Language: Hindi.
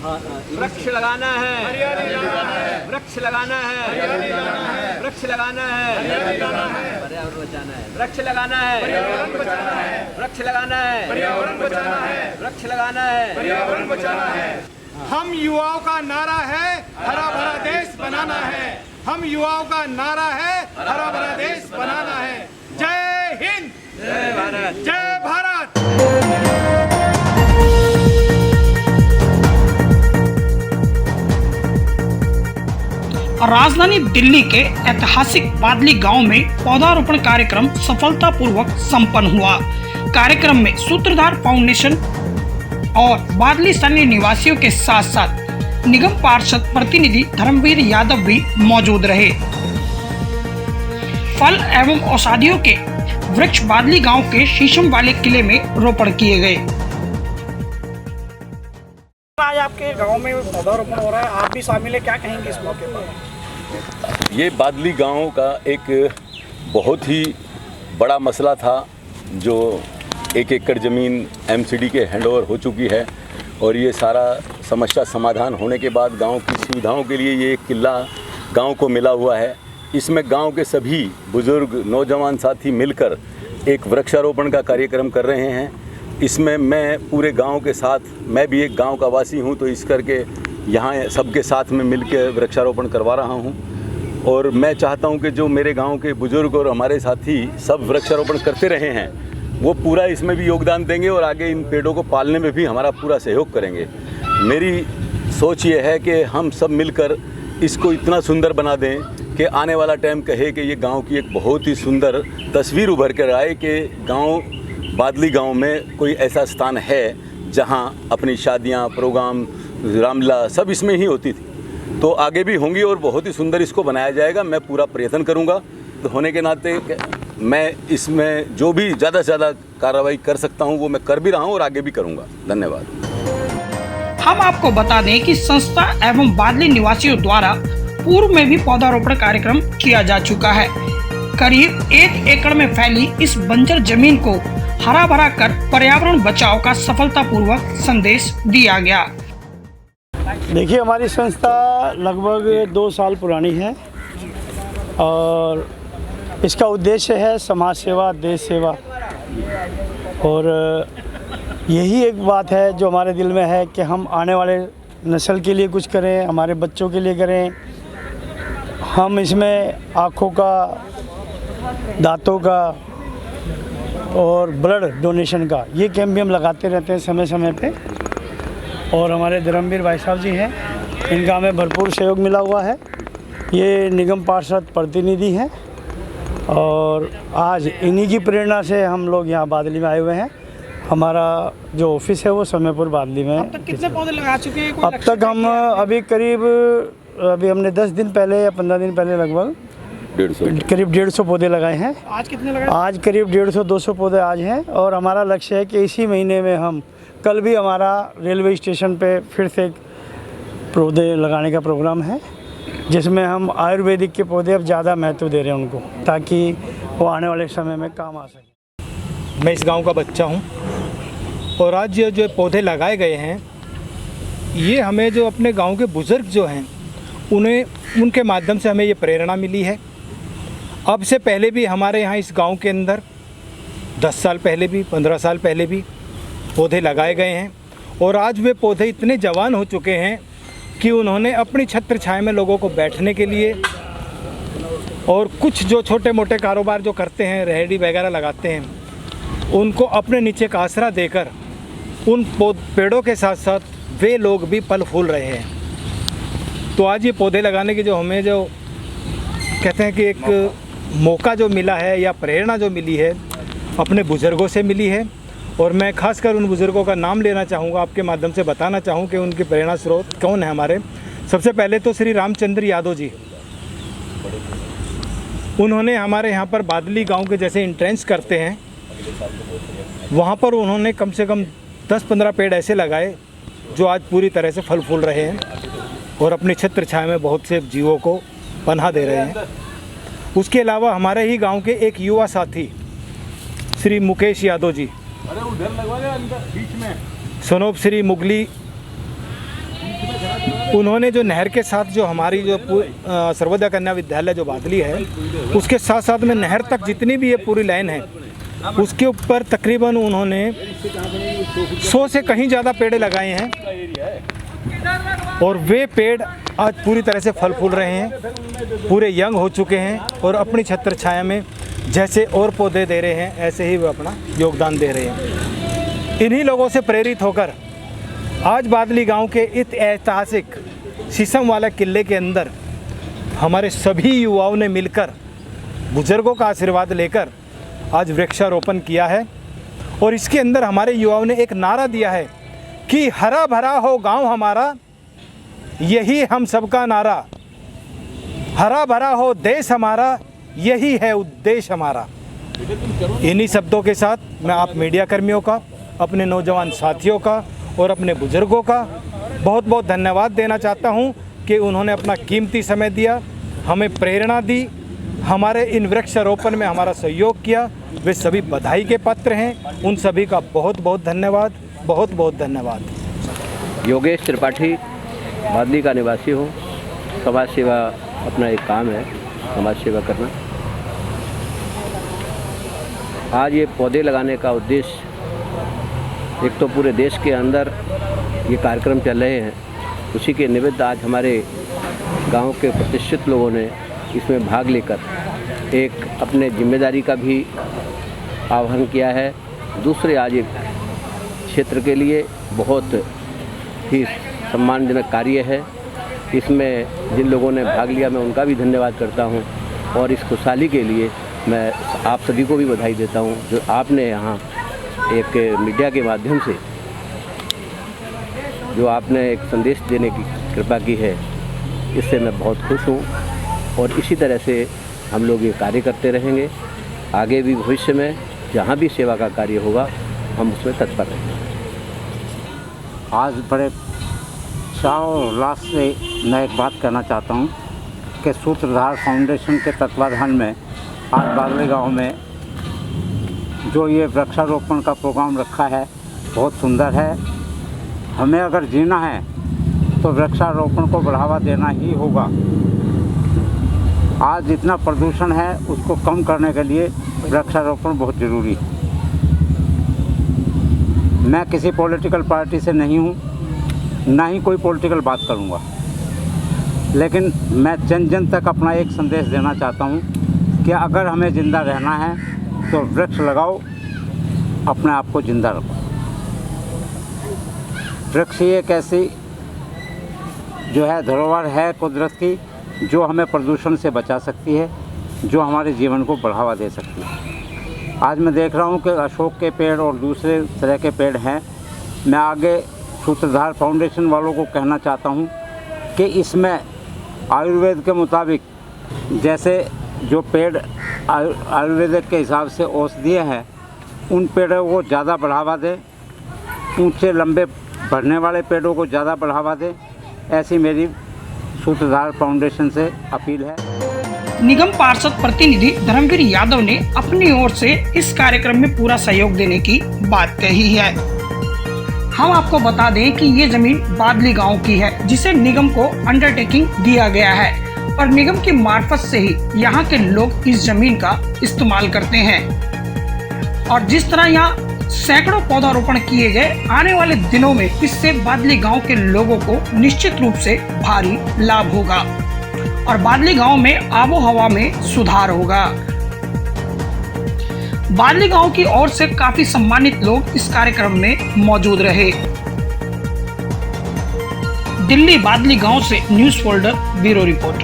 वृक्ष लगाना है, वृक्ष लगाना है, वृक्ष लगाना है, पर्यावरण बचाना है, वृक्ष लगाना है, वृक्ष लगाना है, वृक्ष लगाना है, पर्यावरण बचाना है। हम युवाओं का नारा है हरा भरा देश बनाना है। हम युवाओं का नारा है हरा भरा देश बनाना है। जय हिंद, जय भारत, जय भारत। राजधानी दिल्ली के ऐतिहासिक बादली गांव में पौधारोपण कार्यक्रम सफलतापूर्वक संपन्न हुआ। कार्यक्रम में सूत्रधार फाउंडेशन और बादली स्थानीय निवासियों के साथ साथ निगम पार्षद प्रतिनिधि धर्मवीर यादव भी मौजूद रहे। फल एवं औषधियों के वृक्ष बादली गांव के शीशम वाले किले में रोपण किए गए। आज आपके गांव में पौधारोपण हो रहा है, आप भी शामिल है, क्या कहेंगे इस मौके पर? ये बादली गांव का एक बहुत ही बड़ा मसला था जो 1 एकड़ ज़मीन एमसीडी के हैंडओवर हो चुकी है और ये सारा समस्या समाधान होने के बाद गांव की सुविधाओं के लिए ये एक किला गांव को मिला हुआ है। इसमें गांव के सभी बुज़ुर्ग नौजवान साथी मिलकर एक वृक्षारोपण का कार्यक्रम कर रहे हैं। इसमें मैं पूरे गांव के साथ, मैं भी एक गांव का वासी हूं, तो इस करके यहाँ सबके साथ में मिलकर वृक्षारोपण करवा रहा हूं। और मैं चाहता हूं कि जो मेरे गांव के बुज़ुर्ग और हमारे साथी सब वृक्षारोपण करते रहे हैं वो पूरा इसमें भी योगदान देंगे और आगे इन पेड़ों को पालने में भी हमारा पूरा सहयोग करेंगे। मेरी सोच ये है कि हम सब मिलकर इसको इतना सुंदर बना दें कि आने वाला टाइम कहे कि ये गांव की एक बहुत ही सुंदर तस्वीर उभर कर आए कि गांव बादली गांव में कोई ऐसा स्थान है जहां अपनी शादियां, प्रोग्राम, रामलीला सब इसमें ही होती थी। तो आगे भी होंगी और बहुत ही सुंदर इसको बनाया जाएगा। मैं पूरा प्रयत्न करूंगा। तो होने के नाते मैं इसमें जो भी ज़्यादा से ज़्यादा कार्रवाई कर सकता हूं वो मैं कर भी रहा हूं और आगे भी करूंगा। धन्यवाद। हम आपको बता दें कि संस्था एवं बादली निवासियों द्वारा पूर्व में भी पौधारोपण कार्यक्रम किया जा चुका है। करीब 1 एकड़ में फैली इस बंजर जमीन को हरा भरा कर पर्यावरण बचाव का सफलतापूर्वक संदेश दिया गया। देखिए, हमारी संस्था लगभग 2 साल पुरानी है और इसका उद्देश्य है समाज सेवा, देश सेवा। और यही एक बात है जो हमारे दिल में है कि हम आने वाले नस्ल के लिए कुछ करें, हमारे बच्चों के लिए करें। हम इसमें आँखों का, दांतों का और ब्लड डोनेशन का ये कैंप भी हम लगाते रहते हैं समय समय पे। और हमारे धर्मवीर भाई साहब जी हैं, इनका हमें भरपूर सहयोग मिला हुआ है। ये निगम पार्षद प्रतिनिधि हैं और आज इन्हीं की प्रेरणा से हम लोग यहाँ बादली में आए हुए हैं। हमारा जो ऑफिस है वो समयपुर बादली में। अब तक कितने पौधे लगा चुके हैं? अब तक हम अभी हमने 10 दिन पहले या 15 दिन पहले लगभग करीब 150 पौधे लगाए हैं। आज कितने लगाए? आज करीब 150-200 पौधे आज हैं और हमारा लक्ष्य है कि इसी महीने में हम, कल भी हमारा रेलवे स्टेशन पे फिर से एक पौधे लगाने का प्रोग्राम है जिसमें हम आयुर्वेदिक के पौधे अब ज़्यादा महत्व दे रहे हैं उनको, ताकि वो आने वाले समय में काम आ सके। मैं इस गांव का बच्चा हूं और आज ये जो पौधे लगाए गए हैं ये हमें जो अपने गांव के बुज़ुर्ग जो हैं उनके माध्यम से हमें ये प्रेरणा मिली है। अब से पहले भी हमारे यहाँ इस गांव के अंदर 10 साल पहले भी, 15 साल पहले भी पौधे लगाए गए हैं और आज वे पौधे इतने जवान हो चुके हैं कि उन्होंने अपनी छत्र छाया में लोगों को बैठने के लिए और कुछ जो छोटे मोटे कारोबार जो करते हैं, रेहड़ी वगैरह लगाते हैं, उनको अपने नीचे का आसरा देकर उन पेड़ों के साथ साथ वे लोग भी फल फूल रहे हैं। तो आज ये पौधे लगाने की जो हमें जो कहते हैं कि एक मौका जो मिला है या प्रेरणा जो मिली है अपने बुज़ुर्गों से मिली है। और मैं खासकर उन बुज़ुर्गों का नाम लेना चाहूँगा, आपके माध्यम से बताना चाहूँ कि उनकी प्रेरणा स्रोत कौन है हमारे। सबसे पहले तो श्री रामचंद्र यादव जी, उन्होंने हमारे यहाँ पर बादली गांव के जैसे एंट्रेंस करते हैं वहाँ पर उन्होंने कम से कम 10-15 पेड़ ऐसे लगाए जो आज पूरी तरह से फल फूल रहे हैं और अपनी छत्र छाया में बहुत से जीवों को पनाह दे रहे हैं। उसके अलावा हमारे ही गांव के एक युवा साथी श्री मुकेश यादव जी, सनोप श्री मुगली उन्होंने जो नहर के साथ जो हमारी जो सर्वोदय कन्या विद्यालय जो बादली है, उसके साथ साथ में नहर तक जितनी भी ये पूरी लाइन है, उसके ऊपर तकरीबन उन्होंने 100 से कहीं ज़्यादा पेड़ लगाए हैं और वे पेड़ आज पूरी तरह से फल फूल रहे हैं, पूरे यंग हो चुके हैं और अपनी छत्र छाया में जैसे और पौधे दे रहे हैं ऐसे ही वे अपना योगदान दे रहे हैं। इन्हीं लोगों से प्रेरित होकर आज बादली गांव के इस ऐतिहासिक शीशम वाला किले के अंदर हमारे सभी युवाओं ने मिलकर बुजुर्गों का आशीर्वाद लेकर आज वृक्षारोपण किया है और इसके अंदर हमारे युवाओं ने एक नारा दिया है कि हरा भरा हो गांव हमारा, यही हम सबका नारा, हरा भरा हो देश हमारा, यही है उद्देश्य हमारा। इन्हीं शब्दों के साथ मैं आप मीडिया कर्मियों का, अपने नौजवान साथियों का और अपने बुजुर्गों का बहुत बहुत धन्यवाद देना चाहता हूं कि उन्होंने अपना कीमती समय दिया, हमें प्रेरणा दी, हमारे इन वृक्षारोपण में हमारा सहयोग किया। वे सभी बधाई के पात्र हैं। उन सभी का बहुत बहुत धन्यवाद, बहुत बहुत धन्यवाद। योगेश त्रिपाठी, बादली का निवासी हूँ। समाज सेवा अपना एक काम है, समाज सेवा करना। आज ये पौधे लगाने का उद्देश्य, एक तो पूरे देश के अंदर ये कार्यक्रम चल रहे हैं, उसी के निमित्त आज हमारे गांव के प्रतिष्ठित लोगों ने इसमें भाग लेकर एक अपने जिम्मेदारी का भी आह्वान किया है। दूसरे आज एक क्षेत्र के लिए बहुत ही सम्मानजनक कार्य है। इसमें जिन लोगों ने भाग लिया मैं उनका भी धन्यवाद करता हूं और इस खुशहाली के लिए मैं आप सभी को भी बधाई देता हूं जो आपने यहाँ एक मीडिया के माध्यम से जो आपने एक संदेश देने की कृपा की है, इससे मैं बहुत खुश हूँ और इसी तरह से हम लोग ये कार्य करते रहेंगे। आगे भी भविष्य में जहाँ भी सेवा का कार्य होगा हम उसमें तत्पर रहेंगे। आज बड़े चाव और उल्लास से मैं एक बात कहना चाहता हूँ कि सूत्रधार फाउंडेशन के तत्वाधान में आज बादली गांव में जो ये वृक्षारोपण का प्रोग्राम रखा है बहुत सुंदर है। हमें अगर जीना है तो वृक्षारोपण को बढ़ावा देना ही होगा। आज जितना प्रदूषण है उसको कम करने के लिए वृक्षारोपण बहुत ज़रूरी है। मैं किसी पॉलिटिकल पार्टी से नहीं हूँ, ना ही कोई पॉलिटिकल बात करूँगा, लेकिन मैं जन जन तक अपना एक संदेश देना चाहता हूँ कि अगर हमें ज़िंदा रहना है तो वृक्ष लगाओ, अपने आप को ज़िंदा रखो। वृक्ष ही एक ऐसी जो है धरोहर है कुदरत की, जो हमें प्रदूषण से बचा सकती है, जो हमारे जीवन को बढ़ावा दे सकती है। आज मैं देख रहा हूँ कि अशोक के पेड़ और दूसरे तरह के पेड़ हैं। मैं आगे सूत्रधार फाउंडेशन वालों को कहना चाहता हूँ कि इसमें आयुर्वेद के मुताबिक जैसे जो पेड़ आयुर्वेदिक के हिसाब से औषधीय हैं, उन पेड़ों को ज़्यादा बढ़ावा दें, ऊंचे लंबे बढ़ने वाले पेड़ों को ज़्यादा बढ़ावा दें। ऐसी मेरी सूत्रधार फाउंडेशन से अपील है। निगम पार्षद प्रतिनिधि धर्मवीर यादव ने अपनी ओर से इस कार्यक्रम में पूरा सहयोग देने की बात कही है। हम आपको बता दें कि ये जमीन बादली गांव की है, जिसे निगम को अंडरटेकिंग दिया गया है और निगम की मार्फत से ही यहाँ के लोग इस जमीन का इस्तेमाल करते हैं। और जिस तरह यहाँ सैकड़ों पौधारोपण किए गए, आने वाले दिनों में इससे बादली गांव के लोगों को निश्चित रूप से भारी लाभ होगा और बादली गांव में आबो हवा में सुधार होगा। बादली गांव की ओर से काफी सम्मानित लोग इस कार्यक्रम में मौजूद रहे। दिल्ली बादली गांव से न्यूज फोल्डर ब्यूरो रिपोर्ट।